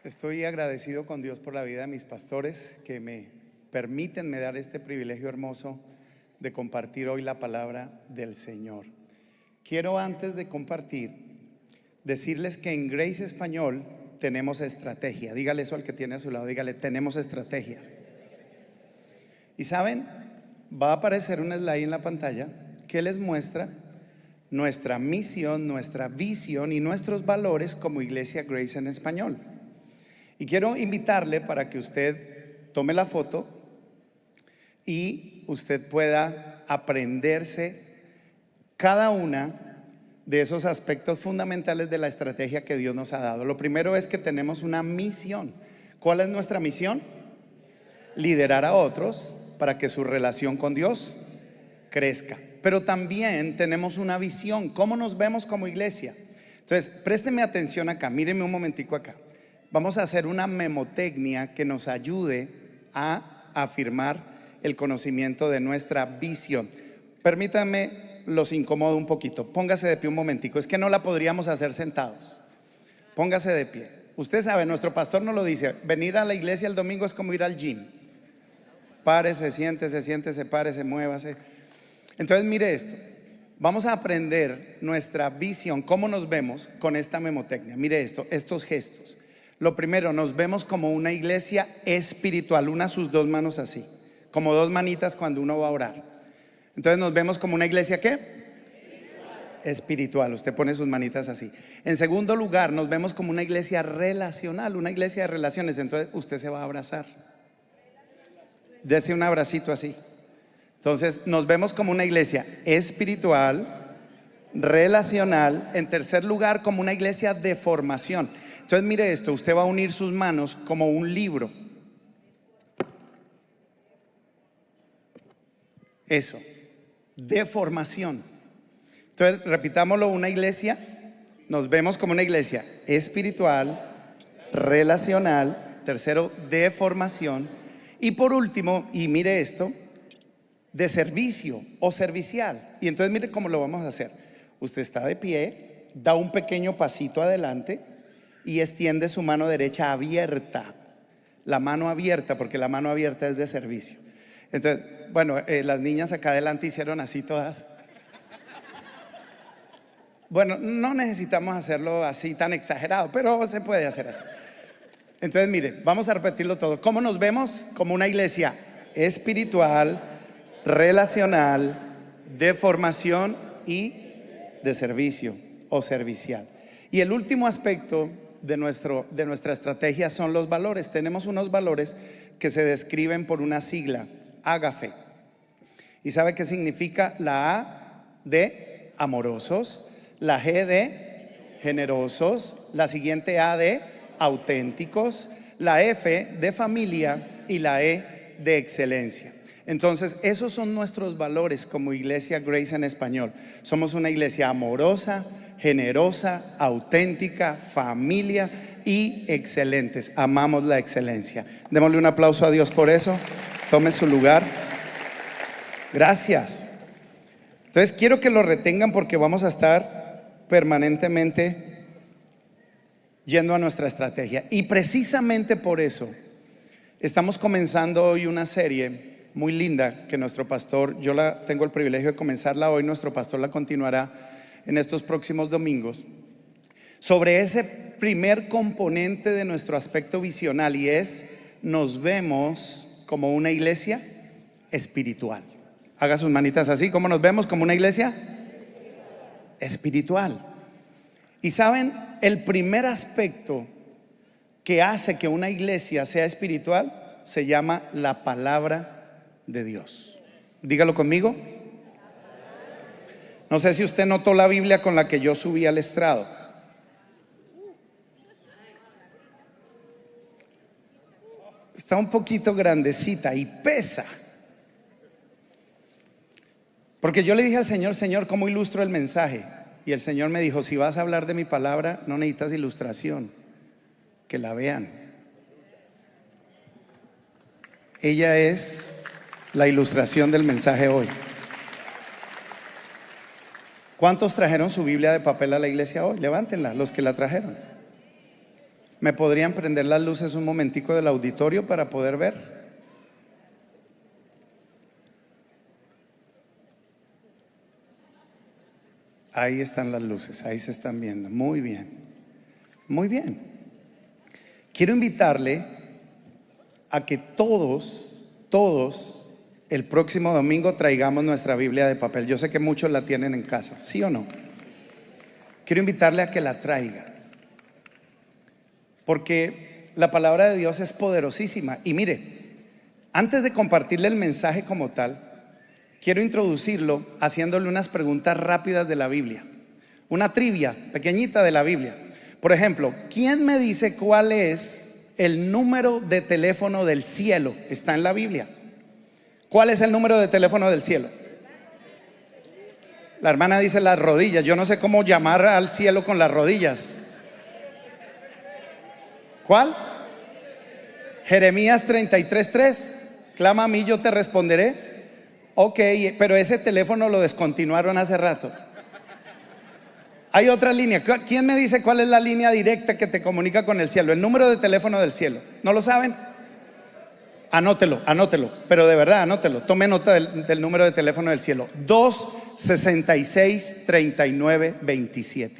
Estoy agradecido con Dios por la vida de mis pastores que me permiten dar este privilegio hermoso de compartir hoy la palabra del Señor. Quiero, antes de compartir, decirles que en Grace Español tenemos estrategia. Dígale eso al que tiene a su lado, dígale: tenemos estrategia. Y saben, va a aparecer un slide en la pantalla que les muestra nuestra misión, nuestra visión y nuestros valores como Iglesia Grace en Español. Y quiero invitarle para que usted tome la foto y usted pueda aprenderse cada una de esos aspectos fundamentales de la estrategia que Dios nos ha dado. Lo primero es que tenemos una misión. ¿Cuál es nuestra misión? Liderar a otros para que su relación con Dios crezca. Pero también tenemos una visión. ¿Cómo nos vemos como iglesia? Entonces, présteme atención acá, míreme un momentico acá. Vamos a hacer una memotecnia que nos ayude a afirmar el conocimiento de nuestra visión. Permítanme, los incomodo un poquito. Póngase de pie un momentico. Es que no la podríamos hacer sentados. Póngase de pie. Usted sabe, nuestro pastor nos lo dice: venir a la iglesia el domingo es como ir al gym. Párese, siéntese, párese, muévase. Entonces mire esto. Vamos a aprender nuestra visión, cómo nos vemos con esta memotecnia. Mire esto, estos gestos. Lo primero, nos vemos como una iglesia espiritual. Una sus dos manos así, como dos manitas cuando uno va a orar. Entonces nos vemos como una iglesia ¿qué? Espiritual. Usted pone sus manitas así. En segundo lugar, nos vemos como una iglesia relacional, una iglesia de relaciones. Entonces usted se va a abrazar. Dese un abracito así. Entonces nos vemos como una iglesia espiritual, relacional. En tercer lugar, como una iglesia de formación. Entonces mire esto, usted va a unir sus manos como un libro. Eso, de formación. Entonces repitámoslo: una iglesia, nos vemos como una iglesia espiritual, relacional. Tercero, de formación. Y por último, y mire esto, de servicio o servicial. Y entonces mire cómo lo vamos a hacer. Usted está de pie, da un pequeño pasito adelante y extiende su mano derecha abierta. La mano abierta, porque la mano abierta es de servicio. Entonces, bueno, las niñas acá adelante hicieron así todas. Bueno, no necesitamos hacerlo así tan exagerado, pero se puede hacer así. Entonces mire, vamos a repetirlo todo. ¿Cómo nos vemos? Como una iglesia espiritual, relacional, de formación y de servicio o servicial. Y el último aspecto de nuestra estrategia son los valores. Tenemos unos valores que se describen por una sigla: ágape. ¿Y sabe qué significa? La A de amorosos, la G de generosos, la siguiente A de auténticos, la F de familia y la E de excelencia. Entonces esos son nuestros valores como Iglesia Grace en Español. Somos una iglesia amorosa, generosa, auténtica, familia y excelentes. Amamos la excelencia. Démosle un aplauso a Dios por eso. Tome su lugar. Gracias. Entonces quiero que lo retengan porque vamos a estar permanentemente yendo a nuestra estrategia. Y precisamente por eso estamos comenzando hoy una serie muy linda que nuestro pastor, yo tengo el privilegio de comenzarla hoy, nuestro pastor la continuará en estos próximos domingos, sobre ese primer componente de nuestro aspecto visional, y es: nos vemos como una iglesia espiritual. Haga sus manitas así. ¿Cómo nos vemos? Como una iglesia espiritual. Y saben, el primer aspecto que hace que una iglesia sea espiritual se llama la palabra de Dios. Dígalo conmigo. No sé si usted notó la Biblia con la que yo subí al estrado. Está un poquito grandecita y pesa. Porque yo le dije al Señor: Señor, ¿cómo ilustro el mensaje? Y el Señor me dijo: si vas a hablar de mi palabra, no necesitas ilustración, que la vean. Ella es la ilustración del mensaje hoy. ¿Cuántos trajeron su Biblia de papel a la iglesia hoy? Levántenla, los que la trajeron. ¿Me podrían prender las luces un momentico del auditorio para poder ver? Ahí están las luces, ahí se están viendo. Muy bien, muy bien. Quiero invitarle a que todos el próximo domingo traigamos nuestra Biblia de papel. Yo sé que muchos la tienen en casa, ¿sí o no? Quiero invitarle a que la traiga, porque la palabra de Dios es poderosísima. Y mire, antes de compartirle el mensaje como tal, quiero introducirlo haciéndole unas preguntas rápidas de la Biblia, una trivia pequeñita de la Biblia. Por ejemplo, ¿quién me dice cuál es el número de teléfono del cielo? Está en la Biblia. ¿Cuál es el número de teléfono del cielo? La hermana dice las rodillas. Yo no sé cómo llamar al cielo con las rodillas. ¿Cuál? Jeremías 33:3. Clama a mí, yo te responderé. Ok, pero ese teléfono lo descontinuaron hace rato. Hay otra línea. ¿Quién me dice cuál es la línea directa que te comunica con el cielo? El número de teléfono del cielo. ¿No lo saben? Anótelo, pero de verdad anótelo. Tome nota del número de teléfono del cielo. 266-3927.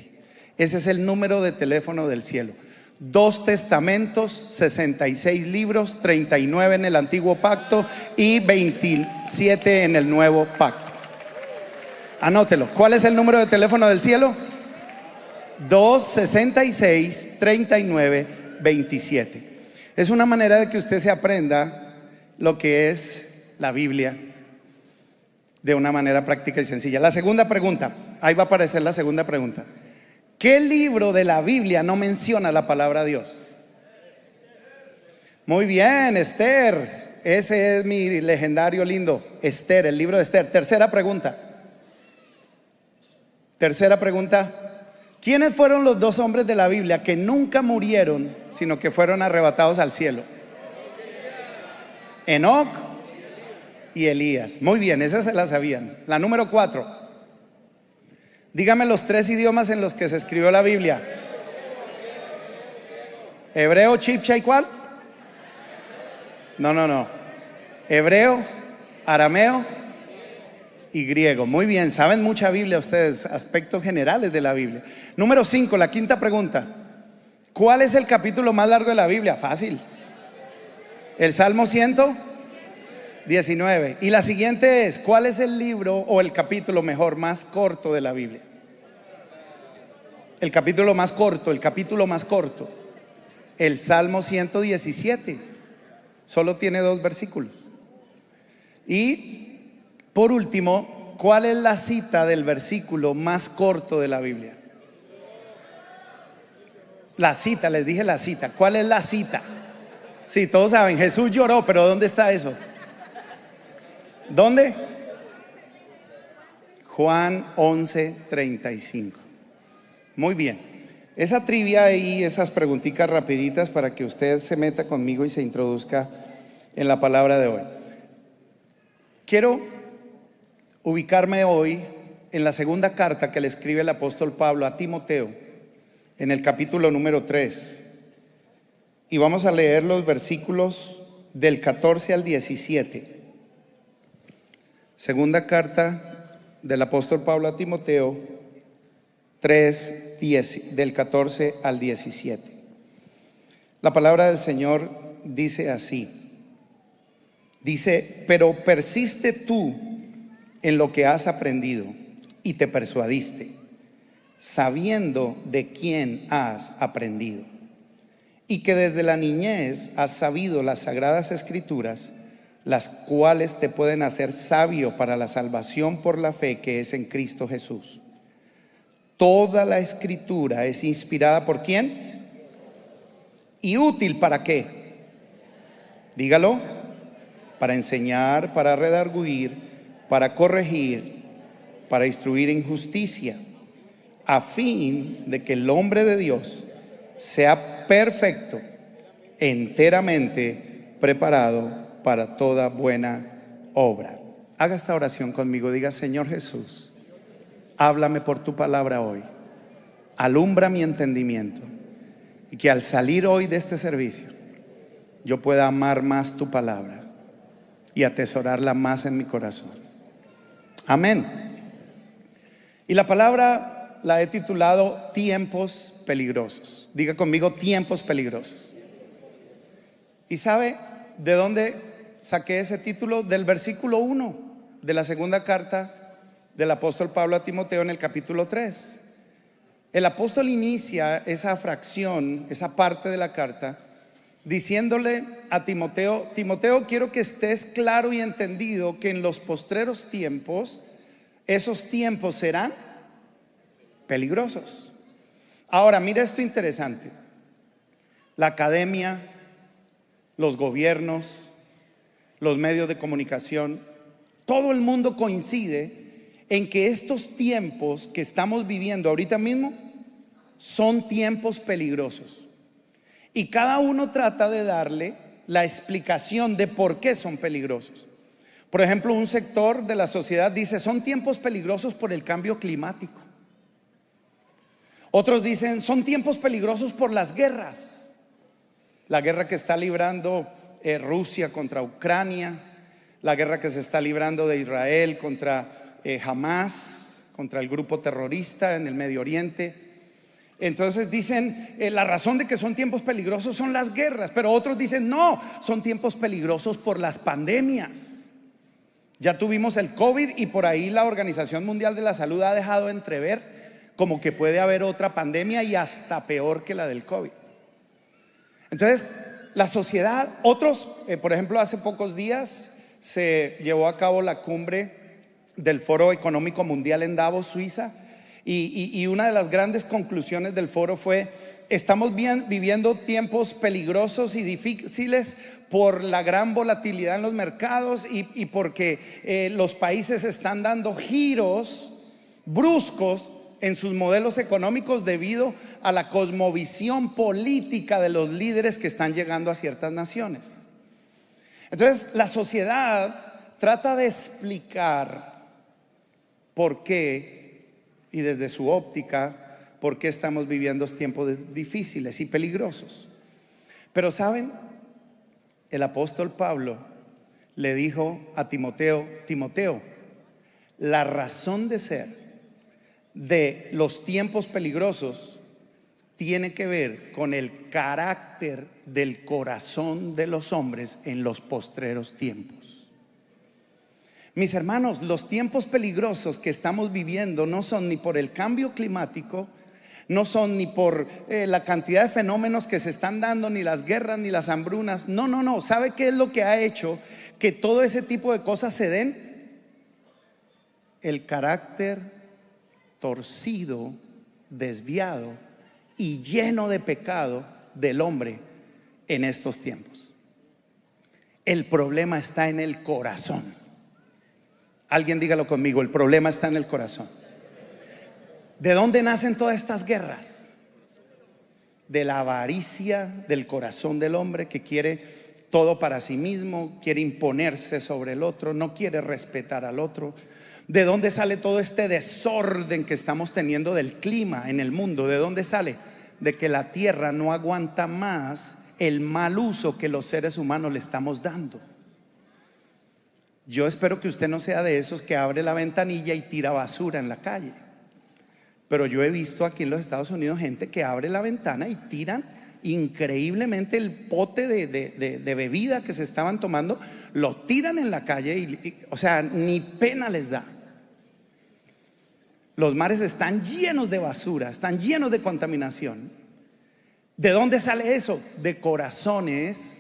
Ese es el número de teléfono del cielo. 2 testamentos, 66 libros, 39 en el antiguo pacto y 27 en el nuevo pacto. Anótelo. ¿Cuál es el número de teléfono del cielo? 266-3927. Es una manera de que usted se aprenda lo que es la Biblia de una manera práctica y sencilla. La segunda pregunta, ahí va a aparecer la segunda pregunta. ¿Qué libro de la Biblia no menciona la palabra Dios? Muy bien, Esther. Ese es mi legendario lindo, Esther, el libro de Esther. Tercera pregunta. ¿Quiénes fueron los 2 hombres de la Biblia que nunca murieron, sino que fueron arrebatados al cielo? Enoc y Elías. Muy bien, esas se las sabían. La número 4. Dígame los 3 idiomas en los que se escribió la Biblia. Hebreo, chipcha y ¿cuál? No. Hebreo, arameo y griego. Muy bien, saben mucha Biblia ustedes, aspectos generales de la Biblia. Número 5, la quinta pregunta. ¿Cuál es el capítulo más largo de la Biblia? Fácil. El Salmo 119. Y la siguiente es, ¿cuál es el libro o el capítulo mejor, más corto de la Biblia? El capítulo más corto. El Salmo 117. Solo tiene 2 versículos. Y por último, ¿cuál es la cita del versículo más corto de la Biblia? La cita, les dije la cita. ¿Cuál es la cita? Sí, todos saben, Jesús lloró, pero ¿dónde está eso? ¿Dónde? Juan 11:35. Muy bien. Esa trivia y esas preguntitas rapiditas para que usted se meta conmigo y se introduzca en la palabra de hoy. Quiero ubicarme hoy en la segunda carta que le escribe el apóstol Pablo a Timoteo, en el capítulo número 3. Y vamos a leer los versículos del 14 al 17. Segunda carta del apóstol Pablo a Timoteo 3:10, del 14 al 17. La palabra del Señor dice así. Dice, pero persiste tú en lo que has aprendido y te persuadiste, sabiendo de quién has aprendido, y que desde la niñez has sabido las sagradas escrituras, las cuales te pueden hacer sabio para la salvación por la fe que es en Cristo Jesús. Toda la escritura es inspirada ¿por quién? ¿Y útil para qué? Dígalo. Para enseñar, para redarguir, para corregir, para instruir en justicia, a fin de que el hombre de Dios sea perfecto, enteramente preparado para toda buena obra. Haga esta oración conmigo. Diga, Señor Jesús, háblame por tu palabra hoy. Alumbra mi entendimiento y que al salir hoy de este servicio yo pueda amar más tu palabra y atesorarla más en mi corazón. Amén. Y la palabra la he titulado tiempos peligrosos. Diga conmigo, tiempos peligrosos. ¿Y sabe de dónde saqué ese título? Del versículo 1 de la segunda carta del apóstol Pablo a Timoteo en el capítulo 3. El apóstol inicia esa fracción, esa parte de la carta, diciéndole a Timoteo: Timoteo, quiero que estés claro y entendido que en los postreros tiempos, esos tiempos serán peligrosos. Ahora, mira esto interesante. La academia, los gobiernos, los medios de comunicación, todo el mundo coincide en que estos tiempos que estamos viviendo ahorita mismo son tiempos peligrosos. Y cada uno trata de darle la explicación de por qué son peligrosos. Por ejemplo, un sector de la sociedad dice: son tiempos peligrosos por el cambio climático. Otros dicen: son tiempos peligrosos por las guerras. La guerra que está librando Rusia contra Ucrania, la guerra que se está librando de Israel contra Hamas, contra el grupo terrorista en el Medio Oriente. Entonces dicen, la razón de que son tiempos peligrosos son las guerras. Pero otros dicen: no, son tiempos peligrosos por las pandemias. Ya tuvimos el COVID y por ahí la Organización Mundial de la Salud ha dejado entrever como que puede haber otra pandemia y hasta peor que la del COVID. Entonces la sociedad, otros, por ejemplo, hace pocos días se llevó a cabo la cumbre del Foro Económico Mundial en Davos, Suiza, y una de las grandes conclusiones del foro fue: estamos viviendo tiempos peligrosos y difíciles por la gran volatilidad en los mercados y porque los países están dando giros bruscos en sus modelos económicos debido a la cosmovisión política de los líderes que están llegando a ciertas naciones. Entonces la sociedad trata de explicar por qué, y desde su óptica, por qué estamos viviendo tiempos difíciles y peligrosos. Pero ¿saben? El apóstol Pablo le dijo a Timoteo: Timoteo, la razón de ser de los tiempos peligrosos tiene que ver con el carácter del corazón de los hombres en los postreros tiempos. Mis hermanos, los tiempos peligrosos que estamos viviendo no son ni por el cambio climático, no son ni por la cantidad de fenómenos que se están dando, ni las guerras, ni las hambrunas. No. ¿Sabe qué es lo que ha hecho que todo ese tipo de cosas se den? El carácter torcido, desviado y lleno de pecado del hombre en estos tiempos. El problema está en el corazón. Alguien dígalo conmigo: el problema está en el corazón. ¿De dónde nacen todas estas guerras? De la avaricia del corazón del hombre, que quiere todo para sí mismo, quiere imponerse sobre el otro, no quiere respetar al otro. ¿De dónde sale todo este desorden que estamos teniendo del clima en el mundo? ¿De dónde sale? De que la tierra no aguanta más el mal uso que los seres humanos le estamos dando. Yo espero que usted no sea de esos que abre la ventanilla y tira basura en la calle. Pero yo he visto aquí en los Estados Unidos gente que abre la ventana y tiran increíblemente el pote de bebida que se estaban tomando, lo tiran en la calle o sea, ni pena les da. Los mares están llenos de basura, están llenos de contaminación. ¿De dónde sale eso? De corazones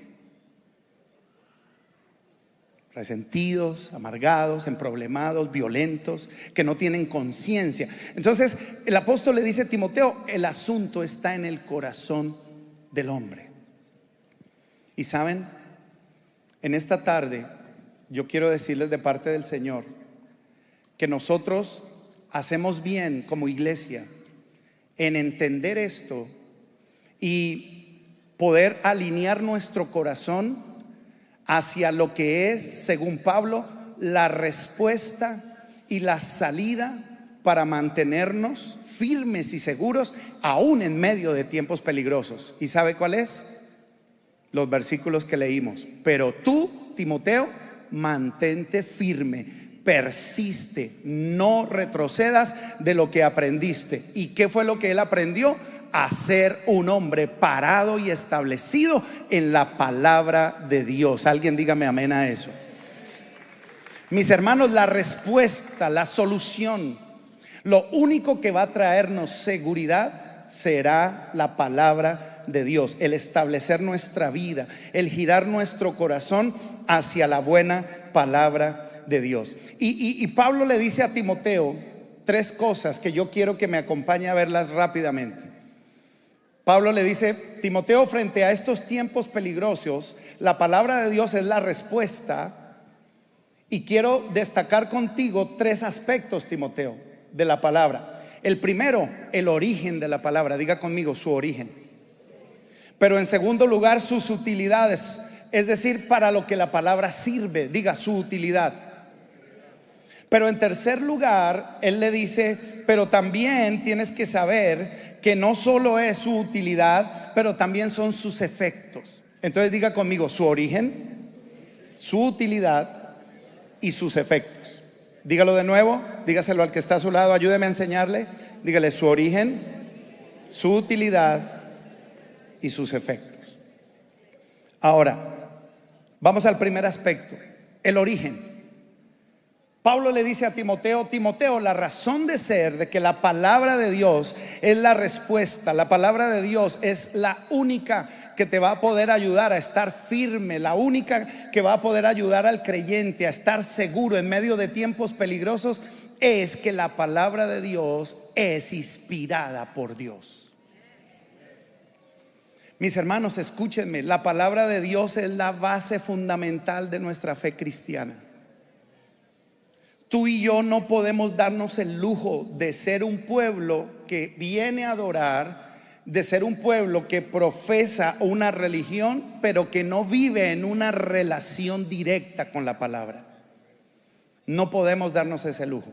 resentidos, amargados, emproblemados, violentos, que no tienen conciencia. Entonces el apóstol le dice a Timoteo: el asunto está en el corazón del hombre. Y saben, en esta tarde yo quiero decirles de parte del Señor que nosotros hacemos bien como iglesia en entender esto y poder alinear nuestro corazón hacia lo que es, según Pablo, la respuesta y la salida para mantenernos firmes y seguros aún en medio de tiempos peligrosos. ¿Y sabe cuál es? Los versículos que leímos. Pero tú, Timoteo, mantente firme, persiste, no retrocedas de lo que aprendiste. ¿Y qué fue lo que él aprendió? A ser un hombre parado y establecido en la palabra de Dios. Alguien dígame amén a eso. Mis hermanos, la respuesta, la solución, lo único que va a traernos seguridad será la palabra de Dios, el establecer nuestra vida, el girar nuestro corazón hacia la buena palabra de Dios. Y Pablo le dice a Timoteo tres cosas que yo quiero que me acompañe a verlas rápidamente. Pablo le dice: Timoteo, frente a estos tiempos peligrosos, la palabra de Dios es la respuesta. Y quiero destacar contigo tres aspectos, Timoteo, de la palabra. El primero, el origen de la palabra. Diga conmigo, su origen. Pero en segundo lugar, sus utilidades, es decir, para lo que la palabra sirve. Diga, su utilidad. Pero en tercer lugar, él le dice: pero también tienes que saber que no solo es su utilidad, pero también son sus efectos. Entonces diga conmigo, su origen, su utilidad y sus efectos. Dígalo de nuevo, dígaselo al que está a su lado, ayúdeme a enseñarle. Dígale: su origen, su utilidad y sus efectos. Ahora, vamos al primer aspecto, el origen. Pablo le dice a Timoteo: Timoteo, la razón de ser de que la palabra de Dios es la respuesta, la palabra de Dios es la única que te va a poder ayudar a estar firme, la única que va a poder ayudar al creyente a estar seguro en medio de tiempos peligrosos, es que la palabra de Dios es inspirada por Dios. Mis hermanos, escúchenme, la palabra de Dios es la base fundamental de nuestra fe cristiana. Tú y yo no podemos darnos el lujo de ser un pueblo que viene a adorar, de ser un pueblo que profesa una religión, pero que no vive en una relación directa con la palabra. No podemos darnos ese lujo.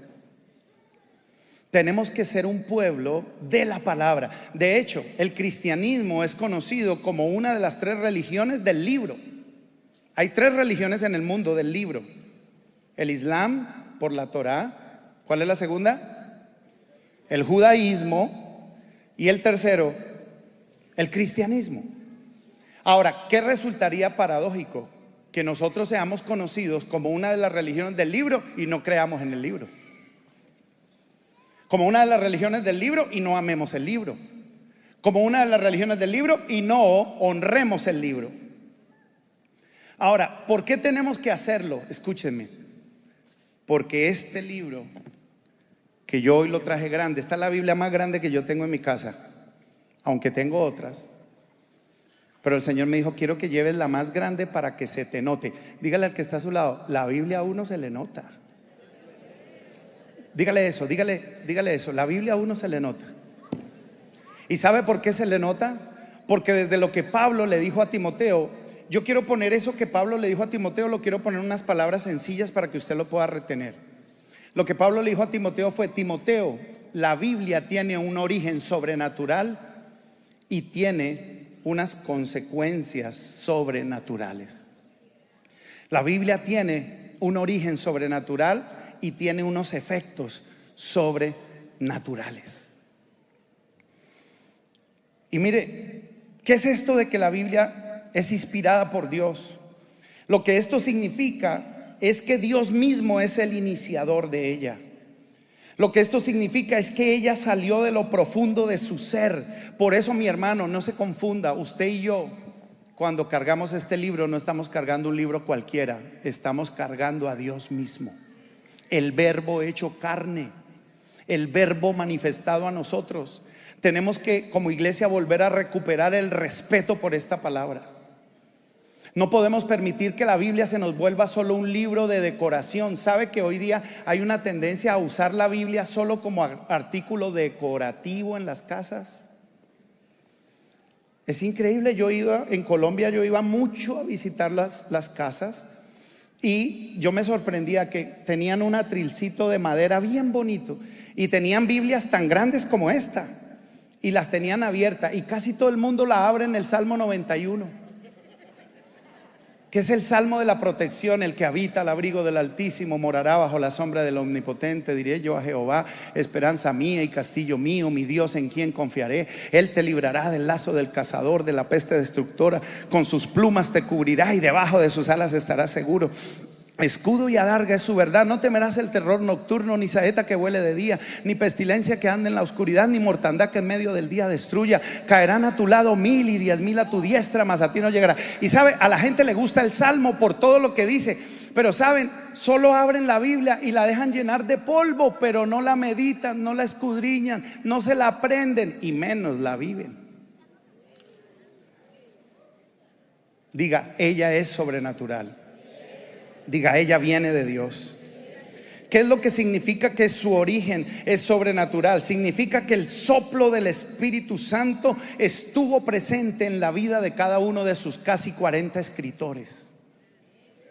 Tenemos que ser un pueblo de la palabra. De hecho, el cristianismo es conocido como una de las tres religiones del libro. Hay tres religiones en el mundo del libro: el Islam por la Torá. ¿Cuál es la segunda? El judaísmo. Y el tercero, el cristianismo. Ahora, ¿qué resultaría paradójico? Que nosotros seamos conocidos como una de las religiones del libro y no creamos en el libro. Como una de las religiones del libro y no amemos el libro. Como una de las religiones del libro y no honremos el libro. Ahora, ¿por qué tenemos que hacerlo? Escúchenme. Porque este libro, que yo hoy lo traje grande, esta es la Biblia más grande que yo tengo en mi casa, aunque tengo otras, pero el Señor me dijo: quiero que lleves la más grande para que se te note. Dígale al que está a su lado: la Biblia a uno se le nota. Dígale eso, dígale eso: la Biblia a uno se le nota. ¿Y sabe por qué se le nota? Porque desde lo que Pablo le dijo a Timoteo, yo quiero poner eso que Pablo le dijo a Timoteo, lo quiero poner en unas palabras sencillas para que usted lo pueda retener. Lo que Pablo le dijo a Timoteo fue: Timoteo, la Biblia tiene un origen sobrenatural y tiene unas consecuencias sobrenaturales. La Biblia tiene un origen sobrenatural y tiene unos efectos sobrenaturales. Y mire, ¿qué es esto de que la Biblia es inspirada por Dios? Lo que esto significa es que Dios mismo es el iniciador de ella. Lo que esto significa es que ella salió de lo profundo de su ser. Por eso, mi hermano, no se confunda. Usted y yo, cuando cargamos este libro, no estamos cargando un libro cualquiera. Estamos cargando a Dios mismo, el Verbo hecho carne, el Verbo manifestado a nosotros. Tenemos que, como iglesia, volver a recuperar el respeto por esta palabra. No podemos permitir que la Biblia se nos vuelva solo un libro de decoración. ¿Sabe que hoy día hay una tendencia a usar la Biblia solo como artículo decorativo en las casas? Es increíble. Yo iba en Colombia, yo iba mucho a visitar las casas Y yo me sorprendía que tenían un atrilcito de madera bien bonito y tenían Biblias tan grandes como esta y las tenían abiertas, y casi todo el mundo la abre en el Salmo 91, que es el salmo de la protección. El que habita al abrigo del Altísimo morará bajo la sombra del Omnipotente. Diré yo a Jehová, esperanza mía y castillo mío, mi Dios en quien confiaré. Él te librará del lazo del cazador, de la peste destructora. Con sus plumas te cubrirá y debajo de sus alas estarás seguro. Escudo y adarga es su verdad. No temerás el terror nocturno, ni saeta que huele de día, ni pestilencia que ande en la oscuridad, ni mortandad que en medio del día destruya. Caerán a tu lado 1000 y 10,000 a tu diestra, mas a ti no llegará. Y sabe, a la gente le gusta el salmo por todo lo que dice, pero saben, solo abren la Biblia y la dejan llenar de polvo, pero no la meditan, no la escudriñan, no se la aprenden y menos la viven. Diga, ella es sobrenatural. Diga, ella viene de Dios. ¿Qué es lo que significa que su origen es sobrenatural? Significa que el soplo del Espíritu Santo estuvo presente en la vida de cada uno de sus casi 40 escritores.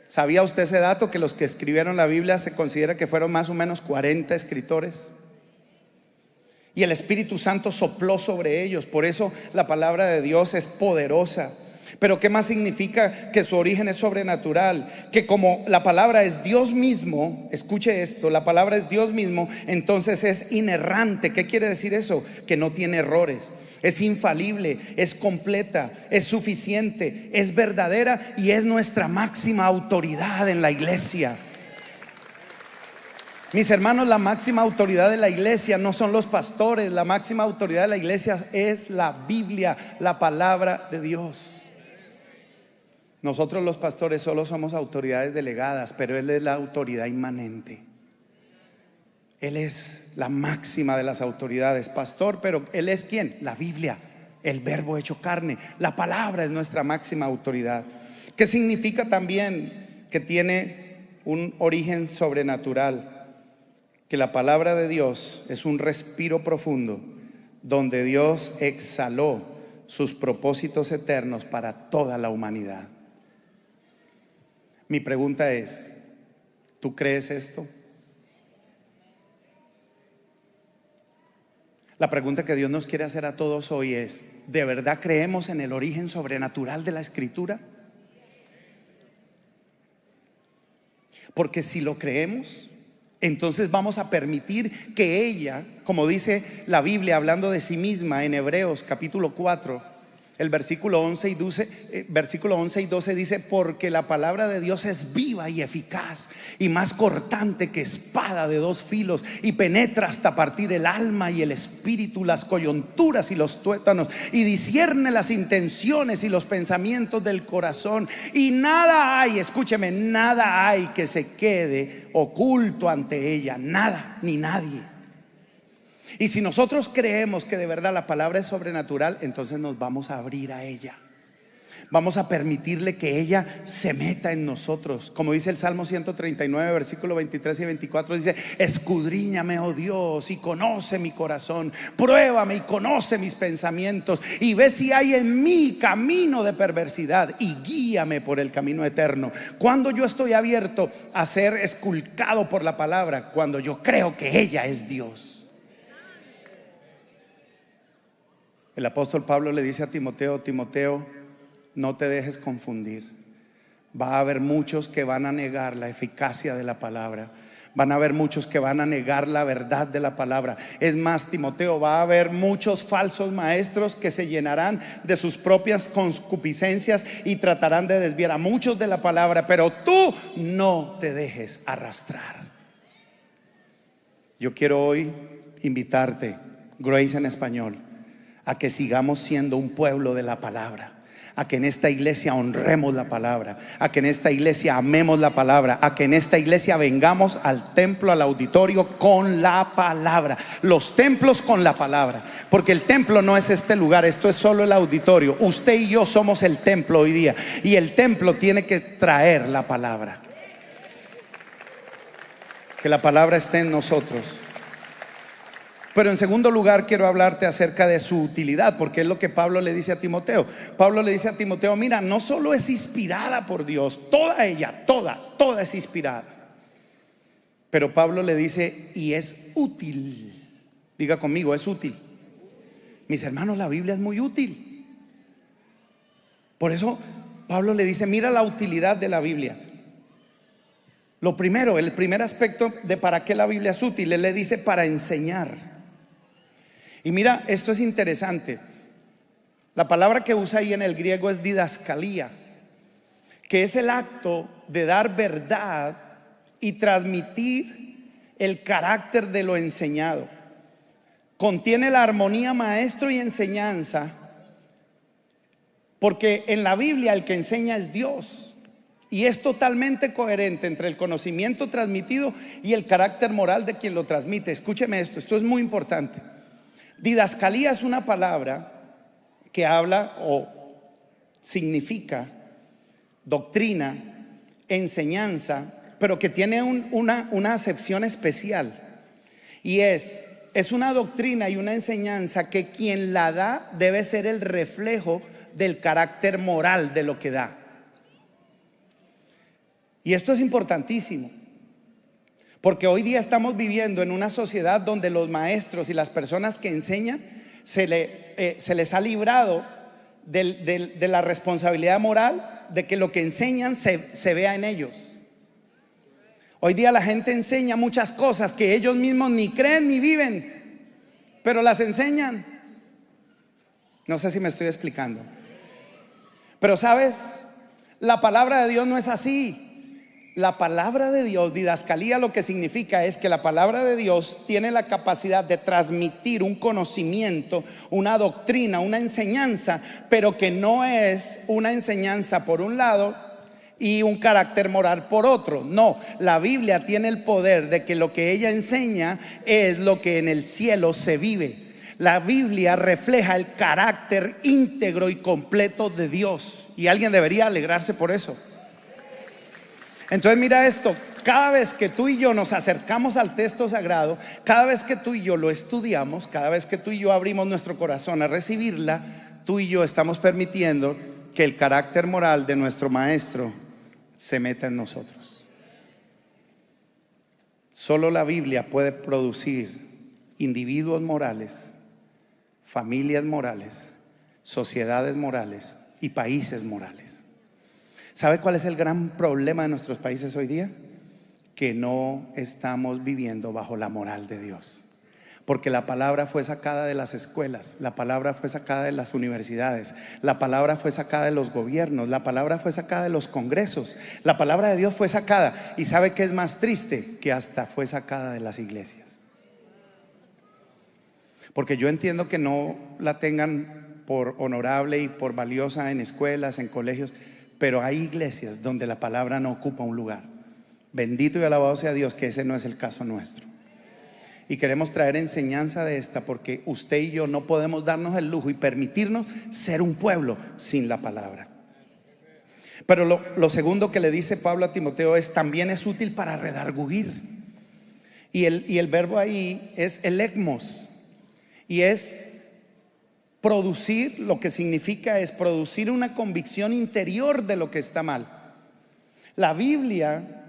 ¿Sabía usted ese dato? Que los que escribieron la Biblia se considera que fueron más o menos 40 escritores. Y el Espíritu Santo sopló sobre ellos. Por eso la palabra de Dios es poderosa. Pero ¿qué más significa que su origen es sobrenatural? Que como la palabra es Dios mismo, escuche esto, la palabra es Dios mismo, entonces es inerrante. ¿Qué quiere decir eso? Que no tiene errores, es infalible, es completa, es suficiente, es verdadera y es nuestra máxima autoridad en la iglesia. Mis hermanos, la máxima autoridad de la iglesia no son los pastores. La máxima autoridad de la iglesia es la Biblia, la palabra de Dios. Nosotros los pastores solo somos autoridades delegadas, pero Él es la autoridad inmanente. Él es la máxima de las autoridades, pastor, pero Él es ¿quién? La Biblia, el verbo hecho carne. La palabra es nuestra máxima autoridad. ¿Qué significa también que tiene un origen sobrenatural? Que la palabra de Dios es un respiro profundo donde Dios exhaló sus propósitos eternos para toda la humanidad. Mi pregunta es, ¿tú crees esto? La pregunta que Dios nos quiere hacer a todos hoy es, ¿de verdad creemos en el origen sobrenatural de la Escritura? Porque si lo creemos, entonces vamos a permitir que ella, como dice la Biblia hablando de sí misma en Hebreos capítulo 4, el versículo 11 y 12 dice: porque la palabra de Dios es viva y eficaz y más cortante que espada de dos filos, y penetra hasta partir el alma y el espíritu, las coyunturas y los tuétanos, y discierne las intenciones y los pensamientos del corazón. Y nada hay, escúcheme, nada hay que se quede oculto ante ella, nada ni nadie. Y si nosotros creemos que de verdad la palabra es sobrenatural, entonces nos vamos a abrir a ella. Vamos a permitirle que ella se meta en nosotros. Como dice el Salmo 139, versículo 23 y 24, dice: escudriñame, oh Dios, y conoce mi corazón. Pruébame y conoce mis pensamientos, y ve si hay en mí camino de perversidad, y guíame por el camino eterno. Cuando yo estoy abierto a ser esculcado por la palabra, cuando yo creo que ella es Dios. El apóstol Pablo le dice a Timoteo: Timoteo, no te dejes confundir. Va a haber muchos que van a negar la eficacia de la palabra. Van a haber muchos que van a negar la verdad de la palabra. Es más, Timoteo, va a haber muchos falsos maestros que se llenarán de sus propias concupiscencias y tratarán de desviar a muchos de la palabra. Pero tú no te dejes arrastrar. Yo quiero hoy invitarte, Grace en español, a que sigamos siendo un pueblo de la palabra, a que en esta iglesia honremos la palabra, a que en esta iglesia amemos la palabra, a que en esta iglesia vengamos al templo, al auditorio con la palabra, los templos con la palabra, porque el templo no es este lugar, esto es solo el auditorio. Usted y yo somos el templo hoy día, y el templo tiene que traer la palabra. Que la palabra esté en nosotros. Pero en segundo lugar quiero hablarte acerca de su utilidad, porque es lo que Pablo le dice a Timoteo. Pablo le dice a Timoteo, mira, no solo es inspirada por Dios, toda ella, toda es inspirada. Pero Pablo le dice, y es útil. Diga conmigo, es útil. Mis hermanos, la Biblia es muy útil. Por eso Pablo le dice, mira la utilidad de la Biblia. Lo primero, el primer aspecto de para qué la Biblia es útil, él le dice para enseñar. Y mira, esto es interesante. La palabra que usa ahí en el griego es didascalía, que es el acto de dar verdad y transmitir el carácter de lo enseñado. Contiene la armonía maestro y enseñanza, porque en la Biblia el que enseña es Dios, y es totalmente coherente entre el conocimiento transmitido y el carácter moral de quien lo transmite. Escúcheme esto es muy importante. Didascalía es una palabra que habla o significa doctrina, enseñanza, pero que tiene una acepción especial, y es una doctrina y una enseñanza que quien la da debe ser el reflejo del carácter moral de lo que da. Y esto es importantísimo, porque hoy día estamos viviendo en una sociedad donde los maestros y las personas que enseñan se les ha librado de la responsabilidad moral de que lo que enseñan se vea en ellos. Hoy día la gente enseña muchas cosas que ellos mismos ni creen ni viven, pero las enseñan. No sé si me estoy explicando. Pero sabes, la palabra de Dios no es así. La palabra de Dios, didascalía, lo que significa es que la palabra de Dios tiene la capacidad de transmitir un conocimiento, una doctrina, una enseñanza, pero que no es una enseñanza por un lado y un carácter moral por otro. No, la Biblia tiene el poder de que lo que ella enseña es lo que en el cielo se vive. La Biblia refleja el carácter íntegro y completo de Dios, y alguien debería alegrarse por eso. Entonces mira esto, cada vez que tú y yo nos acercamos al texto sagrado, cada vez que tú y yo lo estudiamos, cada vez que tú y yo abrimos nuestro corazón a recibirla, tú y yo estamos permitiendo que el carácter moral de nuestro maestro se meta en nosotros. Solo la Biblia puede producir individuos morales, familias morales, sociedades morales y países morales. ¿Sabe cuál es el gran problema de nuestros países hoy día? Que no estamos viviendo bajo la moral de Dios. Porque la palabra fue sacada de las escuelas, la palabra fue sacada de las universidades, la palabra fue sacada de los gobiernos, la palabra fue sacada de los congresos, la palabra de Dios fue sacada. ¿Y sabe qué es más triste? Que hasta fue sacada de las iglesias. Porque yo entiendo que no la tengan por honorable y por valiosa en escuelas, en colegios, pero hay iglesias donde la palabra no ocupa un lugar. Bendito y alabado sea Dios que ese no es el caso nuestro. Y queremos traer enseñanza de esta, porque usted y yo no podemos darnos el lujo y permitirnos ser un pueblo sin la palabra. Pero lo segundo que le dice Pablo a Timoteo es: también es útil para redarguir. Y el verbo ahí es elegmos, y es producir. Lo que significa es producir una convicción interior de lo que está mal. La Biblia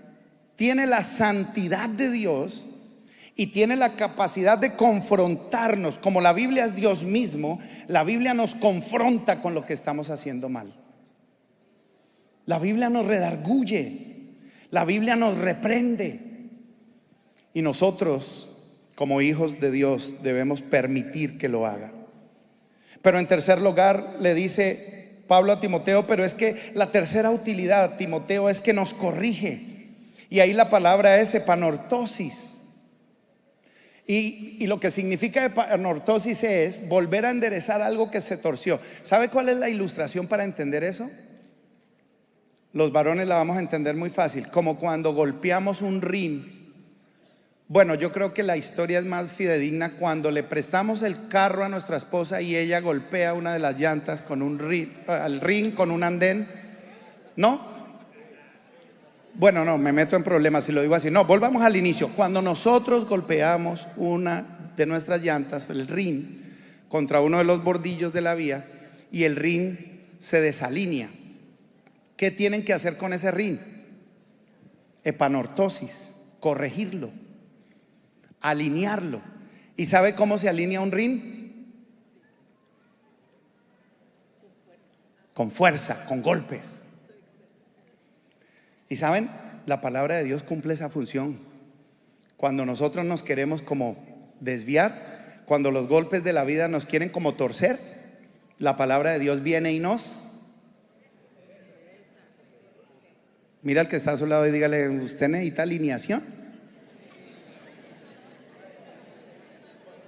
tiene la santidad de Dios y tiene la capacidad de confrontarnos. Como la Biblia es Dios mismo, la Biblia nos confronta con lo que estamos haciendo mal. La Biblia nos redarguye, la Biblia nos reprende, y nosotros como hijos de Dios debemos permitir que lo haga. Pero en tercer lugar le dice Pablo a Timoteo, pero es que la tercera utilidad, Timoteo, es que nos corrige. Y ahí la palabra es epanortosis. Y lo que significa epanortosis es volver a enderezar algo que se torció. ¿Sabe cuál es la ilustración para entender eso? Los varones la vamos a entender muy fácil, como cuando golpeamos un rin. Bueno, yo creo que la historia es más fidedigna cuando le prestamos el carro a nuestra esposa y ella golpea una de las llantas con un rin con un andén. ¿No? Bueno, no, me meto en problemas si lo digo así. No, volvamos al inicio. Cuando nosotros golpeamos una de nuestras llantas, el rin, contra uno de los bordillos de la vía, y el rin se desalinea. ¿Qué tienen que hacer con ese rin? Epanortosis, corregirlo, alinearlo. ¿Y sabe cómo se alinea un rin? Con fuerza, con golpes. ¿Y saben? La palabra de Dios cumple esa función. Cuando nosotros nos queremos como desviar, cuando los golpes de la vida nos quieren como torcer, la palabra de Dios viene y nos... Mira al que está a su lado y dígale: ¿usted necesita alineación?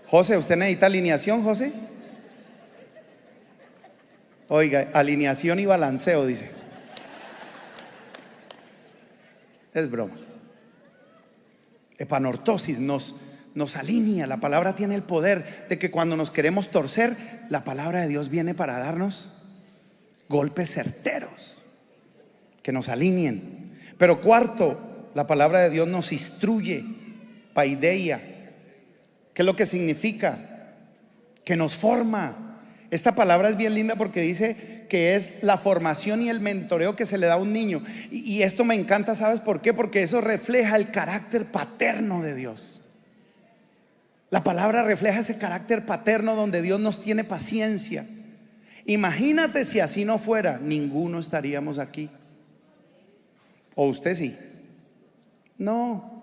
José, ¿usted necesita alineación, José? Oiga, alineación y balanceo, dice. Es broma. Epanortosis nos alinea. La palabra tiene el poder de que cuando nos queremos torcer, la palabra de Dios viene para darnos golpes certeros que nos alineen. Pero cuarto, la palabra de Dios nos instruye, paideia. ¿Qué es lo que significa? Que nos forma. Esta palabra es bien linda porque dice que es la formación y el mentoreo que se le da a un niño. Y esto me encanta, ¿sabes por qué? Porque eso refleja el carácter paterno de Dios. La palabra refleja ese carácter paterno donde Dios nos tiene paciencia. Imagínate si así no fuera, ninguno estaríamos aquí. ¿O usted sí? No.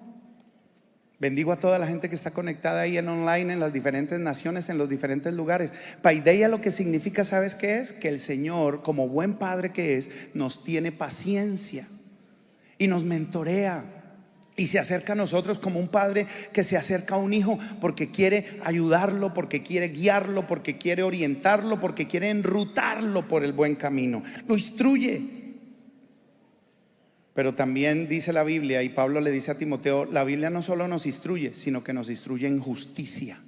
Bendigo a toda la gente que está conectada ahí en online, en las diferentes naciones, en los diferentes lugares. Paideia lo que significa, ¿sabes qué es? Que el Señor, como buen padre que es, nos tiene paciencia y nos mentorea y se acerca a nosotros como un padre que se acerca a un hijo porque quiere ayudarlo, porque quiere guiarlo, porque quiere orientarlo, porque quiere enrutarlo por el buen camino. Lo instruye. Pero también dice la Biblia, y Pablo le dice a Timoteo, la Biblia no solo nos instruye, sino que nos instruye en justicia.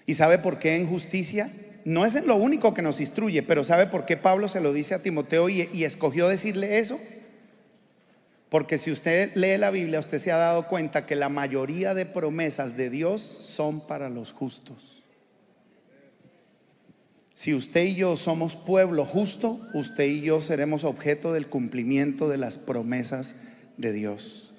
¿Y sabe por qué en justicia? No es en lo único que nos instruye, pero ¿sabe por qué Pablo se lo dice a Timoteo y escogió decirle eso? Porque si usted lee la Biblia, usted se ha dado cuenta que la mayoría de promesas de Dios son para los justos. Si usted y yo somos pueblo justo, usted y yo seremos objeto del cumplimiento de las promesas de Dios.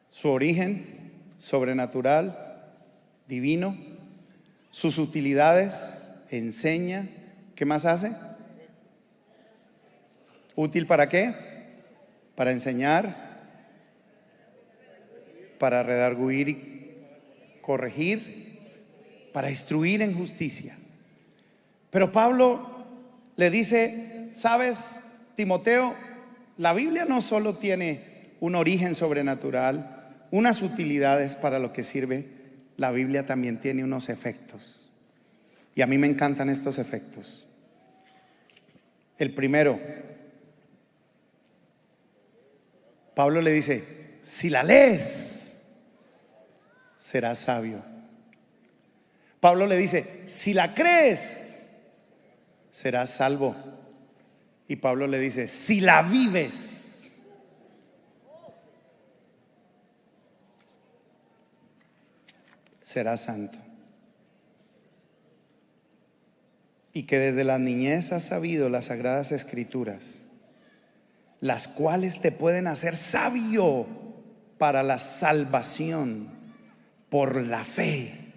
Su origen sobrenatural, divino, sus utilidades, enseña. ¿Qué más hace? ¿Útil para qué? Para enseñar, para redarguir y corregir, para instruir en justicia. Pero Pablo le dice: ¿sabes, Timoteo? La Biblia no solo tiene un origen sobrenatural, unas utilidades para lo que sirve, la Biblia también tiene unos efectos. Y a mí me encantan estos efectos. El primero, Pablo le dice: si la lees, serás sabio. Pablo le dice: si la crees, serás salvo. Y Pablo le dice: si la vives, serás santo. Y que desde la niñez has sabido las sagradas escrituras, las cuales te pueden hacer sabio para la salvación por la fe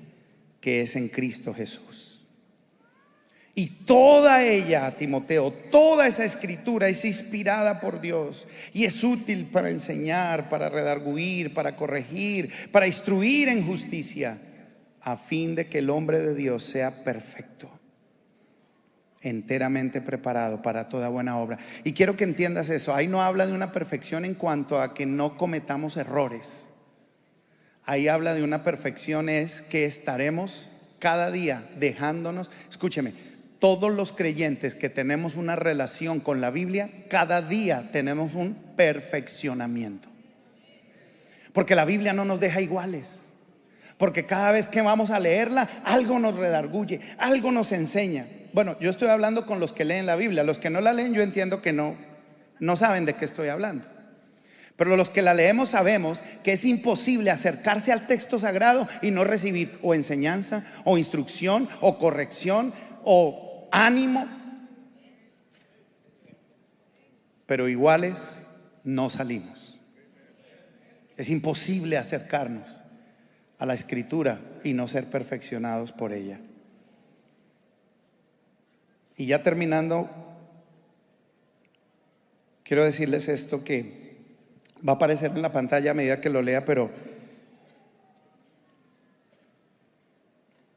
que es en Cristo Jesús. Y toda ella, Timoteo, toda esa escritura es inspirada por Dios y es útil para enseñar, para redarguir, para corregir, para instruir en justicia, a fin de que el hombre de Dios sea perfecto, enteramente preparado para toda buena obra. Y quiero que entiendas eso. Ahí no habla de una perfección en cuanto a que no cometamos errores. Ahí habla de una perfección, es que estaremos cada día dejándonos. Escúcheme, todos los creyentes que tenemos una relación con la Biblia, cada día tenemos un perfeccionamiento. Porque la Biblia no nos deja iguales. porque cada vez que vamos a leerla, algo nos redarguye, algo nos enseña. Bueno, yo estoy hablando con los que leen la Biblia. Los que no la leen, yo entiendo que no saben de qué estoy hablando. Pero los que la leemos sabemos que es imposible acercarse al texto sagrado y no recibir o enseñanza, o instrucción, o corrección, o ánimo. Pero iguales no salimos. Es imposible acercarnos a la Escritura y no ser perfeccionados por ella. Y ya terminando, quiero decirles esto que va a aparecer en la pantalla a medida que lo lea, pero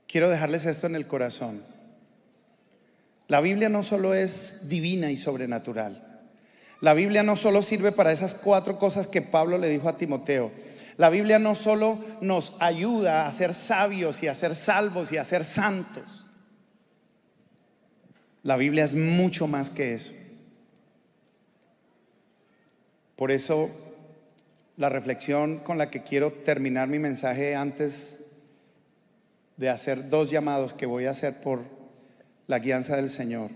quiero dejarles esto en el corazón. La Biblia no solo es divina y sobrenatural. La Biblia no solo sirve para esas 4 cosas que Pablo le dijo a Timoteo. La Biblia no solo nos ayuda a ser sabios y a ser salvos y a ser santos. La Biblia es mucho más que eso. Por eso, la reflexión con la que quiero terminar mi mensaje antes de hacer 2 llamados que voy a hacer por la guianza del Señor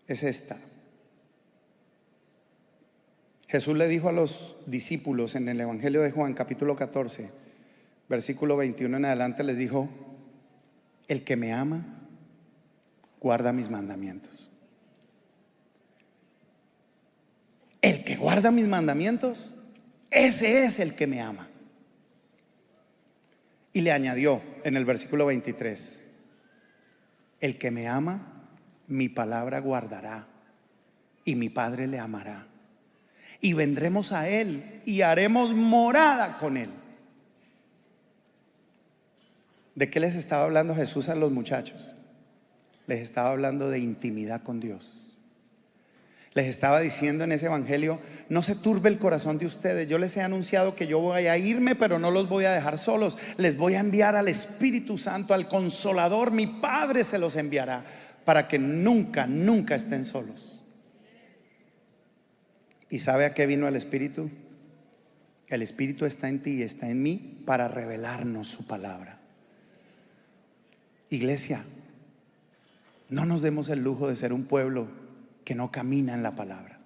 es esta. Jesús le dijo a los discípulos en el Evangelio de Juan, capítulo 14, versículo 21 en adelante, les dijo: el que me ama, guarda mis mandamientos. El que guarda mis mandamientos, ese es el que me ama. Y le añadió en el versículo 23: el que me ama, mi palabra guardará, y mi Padre le amará, y vendremos a él y haremos morada con él. ¿De qué les estaba hablando Jesús a los muchachos? Les estaba hablando de intimidad con Dios. Les estaba diciendo en ese evangelio: no se turbe el corazón de ustedes. Yo les he anunciado que yo voy a irme, pero no los voy a dejar solos. Les voy a enviar al Espíritu Santo, al Consolador. Mi Padre se los enviará para que nunca, nunca estén solos. ¿Y sabe a qué vino el Espíritu? El Espíritu está en ti y está en mí para revelarnos su palabra. Iglesia, no nos demos el lujo de ser un pueblo que no camina en la palabra.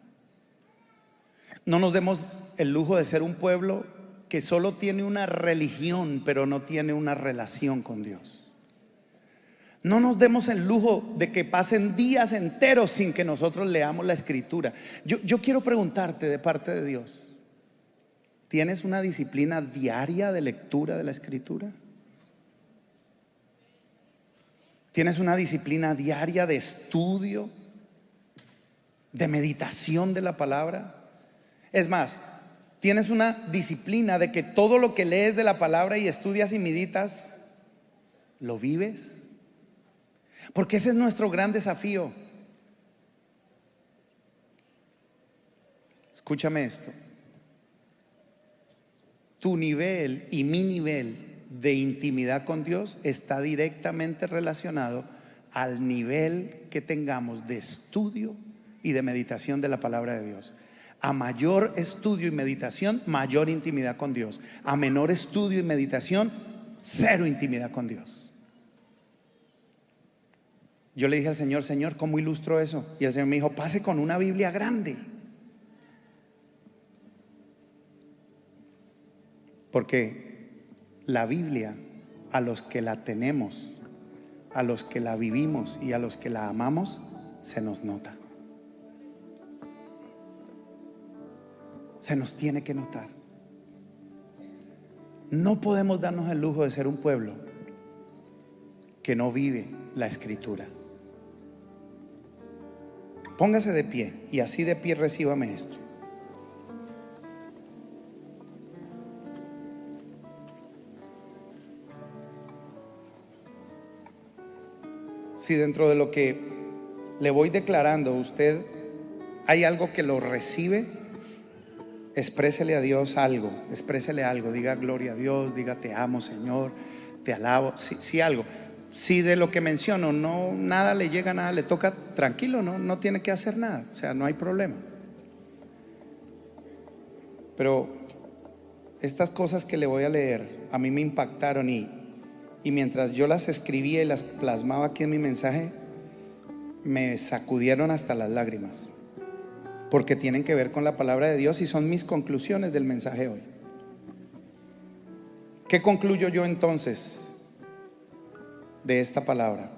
No nos demos el lujo de ser un pueblo que solo tiene una religión, pero no tiene una relación con Dios. No nos demos el lujo de que pasen días enteros sin que nosotros leamos la Escritura. Yo quiero preguntarte de parte de Dios: ¿tienes una disciplina diaria de lectura de la Escritura? ¿Tienes una disciplina diaria de estudio, de meditación de la palabra? Es más, ¿tienes una disciplina de que todo lo que lees de la palabra y estudias y meditas, lo vives? Porque ese es nuestro gran desafío. Escúchame esto: tu nivel y mi nivel de intimidad con Dios está directamente relacionado al nivel que tengamos de estudio y de meditación de la palabra de Dios. A mayor estudio y meditación, mayor intimidad con Dios. A menor estudio y meditación, cero intimidad con Dios. Yo le dije al Señor: Señor, ¿cómo ilustro eso? Y el Señor me dijo: pase con una Biblia grande. Porque la Biblia, a los que la tenemos, a los que la vivimos y a los que la amamos, se nos nota. Se nos tiene que notar. No podemos darnos el lujo de ser un pueblo que no vive la Escritura. Póngase de pie y así de pie recíbame esto. Si dentro de lo que le voy declarando usted hay algo que lo recibe, exprésele a Dios algo, exprésele algo. Diga gloria a Dios, diga te amo Señor, te alabo. Si algo. Si de lo que menciono nada le llega, nada le toca, tranquilo, no tiene que hacer nada, o sea, no hay problema. Pero estas cosas que le voy a leer a mí me impactaron y mientras yo las escribía y las plasmaba aquí en mi mensaje, me sacudieron hasta las lágrimas, porque tienen que ver con la palabra de Dios y son mis conclusiones del mensaje hoy. ¿Qué concluyo yo entonces de esta palabra?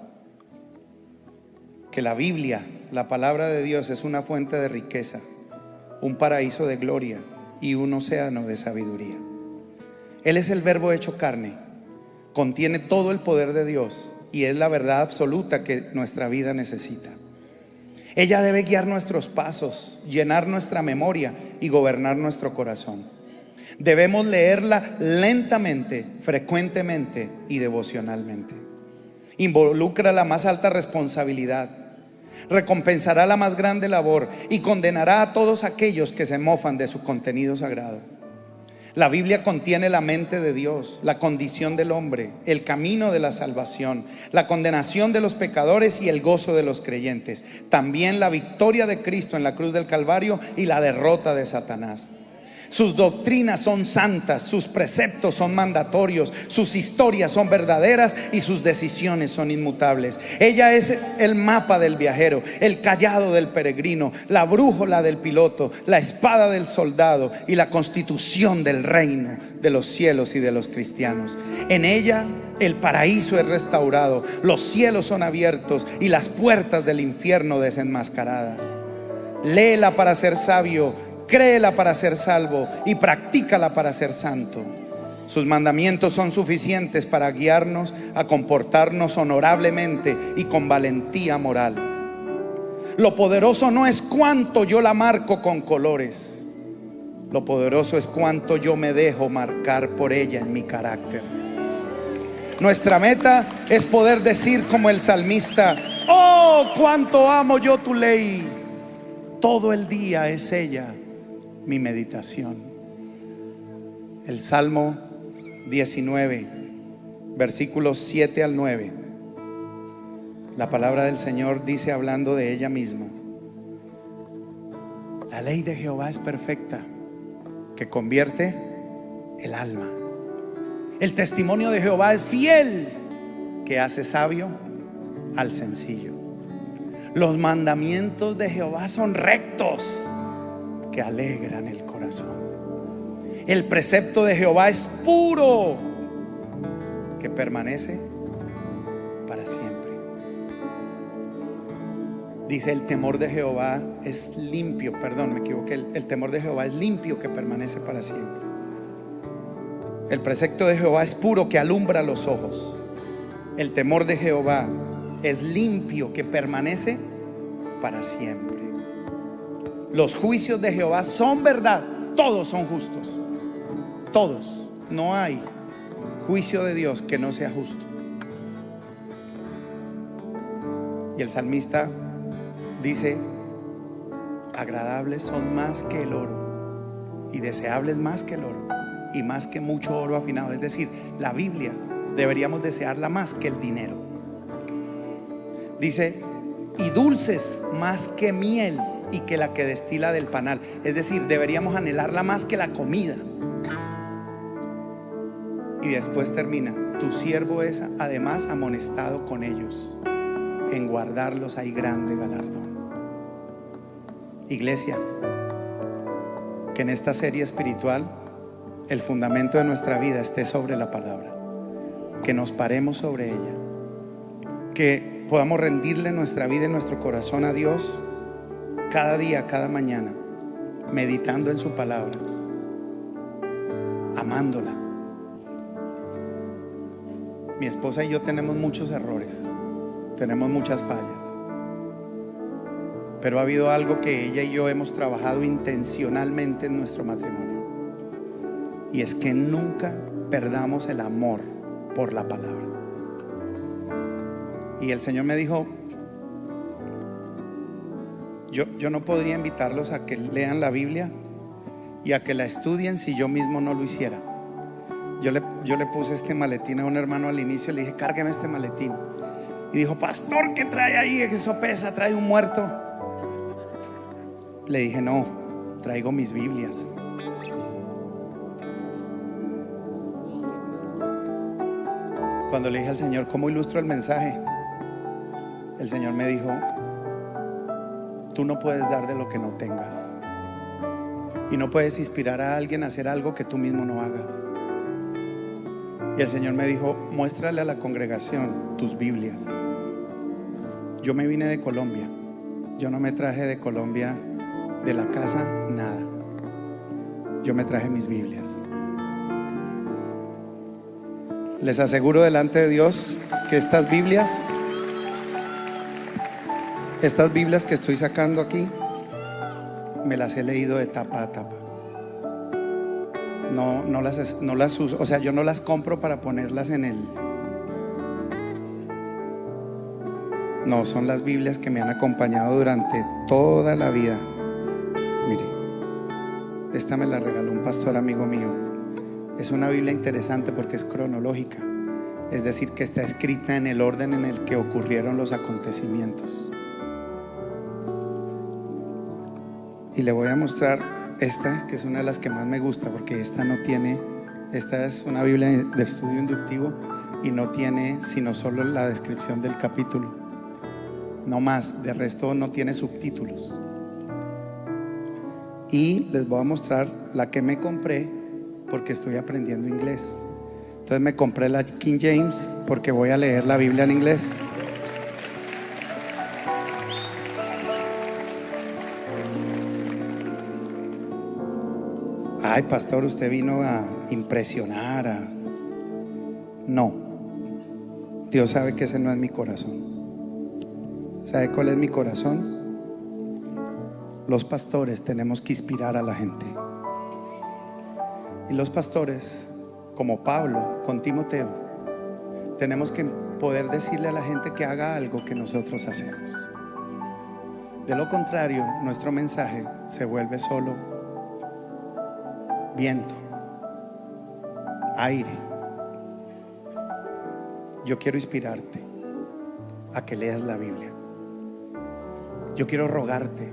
Que la Biblia, la palabra de Dios, es una fuente de riqueza, un paraíso de gloria y un océano de sabiduría. Él es el Verbo hecho carne, contiene todo el poder de Dios y es la verdad absoluta que nuestra vida necesita. Ella debe guiar nuestros pasos, llenar nuestra memoria y gobernar nuestro corazón. Debemos leerla lentamente, frecuentemente y devocionalmente. Involucra la más alta responsabilidad, recompensará la más grande labor y condenará a todos aquellos que se mofan de su contenido sagrado. La Biblia contiene la mente de Dios, la condición del hombre, el camino de la salvación, la condenación de los pecadores y el gozo de los creyentes. También la victoria de Cristo en la cruz del Calvario y la derrota de Satanás. Sus doctrinas son santas, sus preceptos son mandatorios, sus historias son verdaderas y sus decisiones son inmutables. Ella es el mapa del viajero, el cayado del peregrino, la brújula del piloto, la espada del soldado y la constitución del reino de los cielos y de los cristianos. En ella el paraíso es restaurado, los cielos son abiertos y las puertas del infierno desenmascaradas. Léela para ser sabio, créela para ser salvo y practícala para ser santo. Sus mandamientos son suficientes para guiarnos a comportarnos honorablemente y con valentía moral. Lo poderoso no es cuánto yo la marco con colores, lo poderoso es cuánto yo me dejo marcar por ella en mi carácter. Nuestra meta es poder decir como el salmista: oh, cuánto amo yo tu ley, todo el día es ella mi meditación. El Salmo 19, versículos 7 al 9. La palabra del Señor dice, hablando de ella misma: la ley de Jehová es perfecta, que convierte el alma. El testimonio de Jehová es fiel, que hace sabio al sencillo. Los mandamientos de Jehová son rectos, que alegran el corazón. El precepto de Jehová es puro, que permanece para siempre. Dice, el temor de Jehová es limpio, perdón, me equivoqué. El temor de Jehová es limpio, que permanece para siempre. El precepto de Jehová es puro, que alumbra los ojos. El temor de Jehová es limpio, que permanece para siempre. Los juicios de Jehová son verdad, todos son justos, todos. No hay juicio de Dios que no sea justo. Y el salmista dice: agradables son más que el oro y deseables más que el oro y más que mucho oro afinado. Es decir, la Biblia deberíamos desearla más que el dinero. Dice: y dulces más que miel y que la que destila del panal. Es decir, deberíamos anhelarla más que la comida. Y después termina: tu siervo es además amonestado con ellos, en guardarlos hay grande galardón. Iglesia, que en esta serie espiritual el fundamento de nuestra vida esté sobre la palabra, que nos paremos sobre ella, que podamos rendirle nuestra vida y nuestro corazón a Dios cada día, cada mañana, meditando en su palabra, amándola. Mi esposa y yo tenemos muchos errores, tenemos muchas fallas, pero ha habido algo que ella y yo hemos trabajado intencionalmente en nuestro matrimonio, y es que nunca perdamos el amor por la palabra. Y el Señor me dijo: yo no podría invitarlos a que lean la Biblia y a que la estudien si yo mismo no lo hiciera. Yo le puse este maletín a un hermano al inicio, le dije: cárgueme este maletín. Y dijo: pastor, ¿qué trae ahí? Eso pesa, trae un muerto. Le dije: no, traigo mis Biblias. Cuando le dije al Señor, ¿cómo ilustro el mensaje? El Señor me dijo, tú no puedes dar de lo que no tengas. Y no puedes inspirar a alguien a hacer algo que tú mismo no hagas. Y el Señor me dijo, muéstrale a la congregación tus Biblias. Yo me vine de Colombia. Yo no me traje de Colombia, de la casa, nada. Yo me traje mis Biblias. Les aseguro delante de Dios que estas Biblias que estoy sacando aquí, me las he leído de tapa a tapa. No las uso, o sea, yo no las compro para ponerlas en el... No, son las Biblias que me han acompañado durante toda la vida. Mire, esta me la regaló un pastor amigo mío. Es una Biblia interesante porque es cronológica, es decir, que está escrita en el orden en el que ocurrieron los acontecimientos. Y le voy a mostrar esta, que es una de las que más me gusta, porque esta es una Biblia de estudio inductivo y no tiene sino solo la descripción del capítulo, no más, de resto no tiene subtítulos. Y les voy a mostrar la que me compré porque estoy aprendiendo inglés. Entonces me compré la King James porque voy a leer la Biblia en inglés. Ay, pastor, usted vino a impresionar. No, Dios sabe que ese no es mi corazón. ¿Sabe cuál es mi corazón? Los pastores tenemos que inspirar a la gente. Y los pastores, como Pablo con Timoteo, tenemos que poder decirle a la gente que haga algo que nosotros hacemos. De lo contrario, nuestro mensaje se vuelve solo viento, aire. Yo quiero inspirarte a que leas la Biblia. Yo quiero rogarte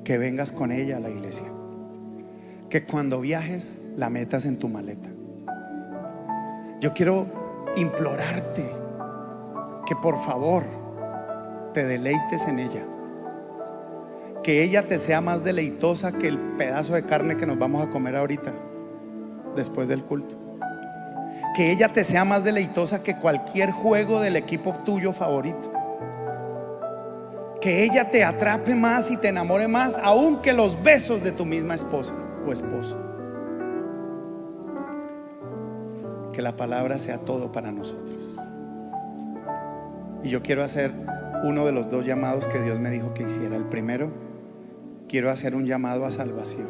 que vengas con ella a la iglesia, que cuando viajes la metas en tu maleta. Yo quiero implorarte que por favor te deleites en ella, que ella te sea más deleitosa que el pedazo de carne que nos vamos a comer ahorita después del culto, que ella te sea más deleitosa que cualquier juego del equipo tuyo favorito, que ella te atrape más y te enamore más aún que los besos de tu misma esposa o esposo. Que la palabra sea todo para nosotros. Y yo quiero hacer uno de los dos llamados que Dios me dijo que hiciera. El primero, quiero hacer un llamado a salvación.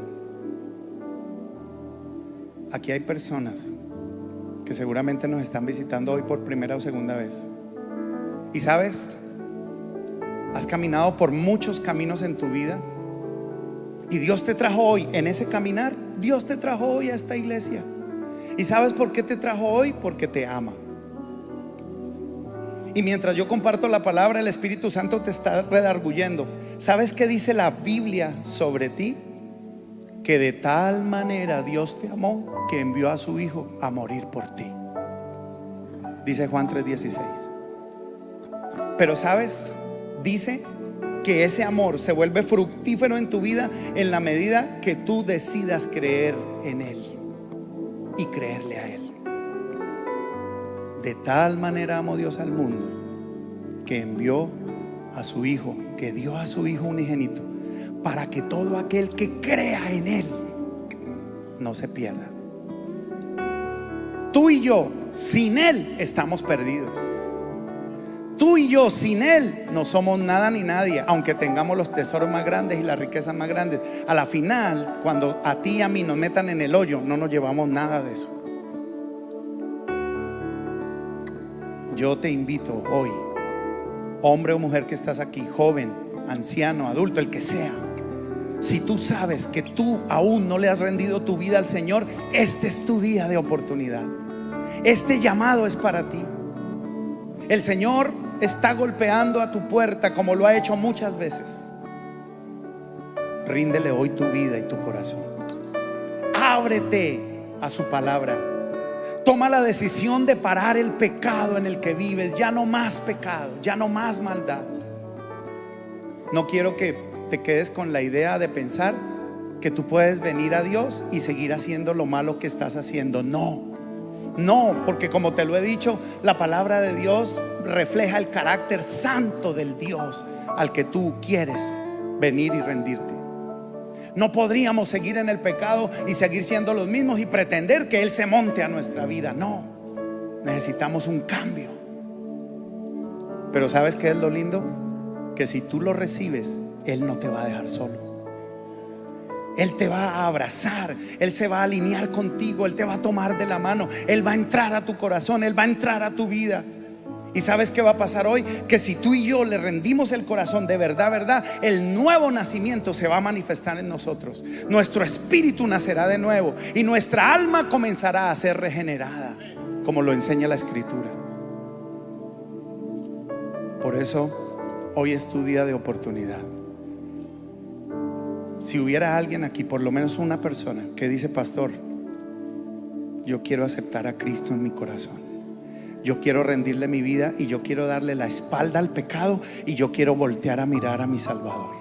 Aquí hay personas que seguramente nos están visitando hoy por primera o segunda vez. Y sabes, has caminado por muchos caminos en tu vida y Dios te trajo hoy en ese caminar. Dios te trajo hoy a esta iglesia. ¿Y sabes por qué te trajo hoy? Porque te ama. Y mientras yo comparto la palabra, el Espíritu Santo te está redarguyendo. ¿Sabes qué dice la Biblia sobre ti? Que de tal manera Dios te amó que envió a su Hijo a morir por ti. Dice Juan 3:16. Pero ¿sabes? Dice que ese amor se vuelve fructífero en tu vida en la medida que tú decidas creer en Él y creerle a Él. De tal manera amó Dios al mundo que envió a su Hijo, que dio a su Hijo unigénito, para que todo aquel que crea en Él no se pierda. Tú y yo sin Él estamos perdidos. Tú y yo sin Él no somos nada ni nadie, aunque tengamos los tesoros más grandes y las riquezas más grandes. A la final, cuando a ti y a mí nos metan en el hoyo, no nos llevamos nada de eso. Yo te invito hoy, hombre o mujer que estás aquí, joven, anciano, adulto, el que sea, si tú sabes que tú aún no le has rendido tu vida al Señor, este es tu día de oportunidad. Este llamado es para ti. El Señor está golpeando a tu puerta como lo ha hecho muchas veces. Ríndele hoy tu vida y tu corazón. Ábrete a su palabra. Toma la decisión de parar el pecado en el que vives. Ya no más pecado, ya no más maldad. No quiero que te quedes con la idea de pensar que tú puedes venir a Dios y seguir haciendo lo malo que estás haciendo. No, porque como te lo he dicho, la palabra de Dios refleja el carácter santo del Dios al que tú quieres venir y rendirte. No podríamos seguir en el pecado y seguir siendo los mismos y pretender que Él se monte a nuestra vida. No, necesitamos un cambio. Pero ¿sabes qué es lo lindo? Que si tú lo recibes, Él no te va a dejar solo. Él te va a abrazar, Él se va a alinear contigo, Él te va a tomar de la mano, Él va a entrar a tu corazón, Él va a entrar a tu vida. ¿Y sabes qué va a pasar hoy? Que si tú y yo le rendimos el corazón de verdad, el nuevo nacimiento se va a manifestar en nosotros. Nuestro espíritu nacerá de nuevo y nuestra alma comenzará a ser regenerada, como lo enseña la Escritura. Por eso hoy es tu día de oportunidad. Si hubiera alguien aquí, por lo menos una persona que dice: pastor, yo quiero aceptar a Cristo en mi corazón, yo quiero rendirle mi vida y yo quiero darle la espalda al pecado y yo quiero voltear a mirar a mi Salvador.